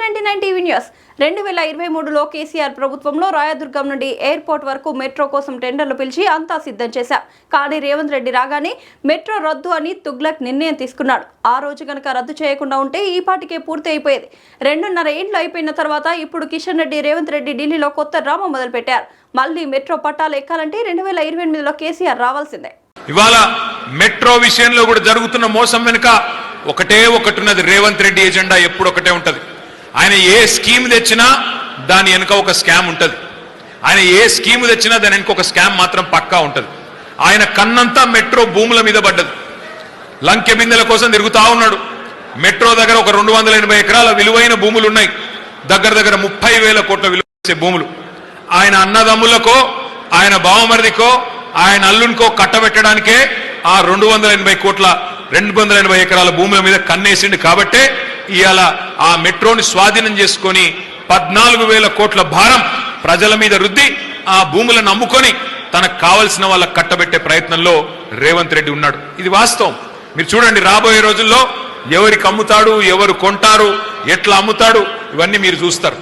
H99 TV news 2023లో KCR ప్రభుత్వంలో రాయదుర్గం నుండి airport వరకు మెట్రో కోసం టెండర్లు పిలిచి అంతా సిద్ధం చేశారు. కానీ రేవంత్ రెడ్డి రాగానే మెట్రో రద్దు అని తుగ్లక్ నిర్ణయం తీసుకున్నాడు. ఆ రోజు గనక రద్దు చేయకుండా ఉంటే ఈ పాటికే పూర్తి అయిపోయేది. 2.5 ఏళ్లు అయిపోయిన తర్వాత ఇప్పుడు కిషన్ రెడ్డి రేవంత్ రెడ్డి ఢిల్లీలో కొత్త డ్రామా మొదలుపెట్టారు. మళ్ళీ మెట్రో పట్టాలు ఎక్కాలంటే 2028లో కేసీఆర్ రావాల్సిందే. ఇవాళ మెట్రో విషయంలో కూడా జరుగుతున్న మోసం వెనుక ఒకటే ఒకటి రేవంత్ రెడ్డి ఎజెండా ఎప్పుడు ఒకటే ఉంటది. ఆయన ఏ స్కీమ్ తెచ్చినా దాని వెనుక ఒక స్కామ్ ఉంటది. ఆయన ఏ స్కీమ్ తెచ్చినా దాని వెనుక ఒక స్కామ్ మాత్రం పక్కా ఉంటది. ఆయన కన్నంతా మెట్రో భూముల మీద పడ్డది. లంకె బిందెల కోసం తిరుగుతా ఉన్నాడు. మెట్రో దగ్గర ఒక 280 ఎకరాల విలువైన భూములు ఉన్నాయి. దగ్గర 30,000 కోట్ల విలువ చేసే భూములు. ఆయన అన్నదమ్ములకో ఆయన బావమరిదికో ఆయన అల్లునికో కట్టబెట్టడానికే ఆ 280 ఎకరాల భూముల మీద కన్నేసిండు. కాబట్టే ఇవాళ ఆ మెట్రోని స్వాధీనం చేసుకొని 14,000 కోట్ల భారం ప్రజల మీద రుద్ది ఆ భూములను అమ్ముకొని తనకు కావలసిన వాళ్ళకు కట్టబెట్టే ప్రయత్నంలో రేవంత్ రెడ్డి ఉన్నాడు. ఇది వాస్తవం. మీరు చూడండి, రాబోయే రోజుల్లో ఎవరికి అమ్ముతాడు, ఎవరు కొంటారు, ఎట్లా అమ్ముతాడు, ఇవన్నీ మీరు చూస్తారు.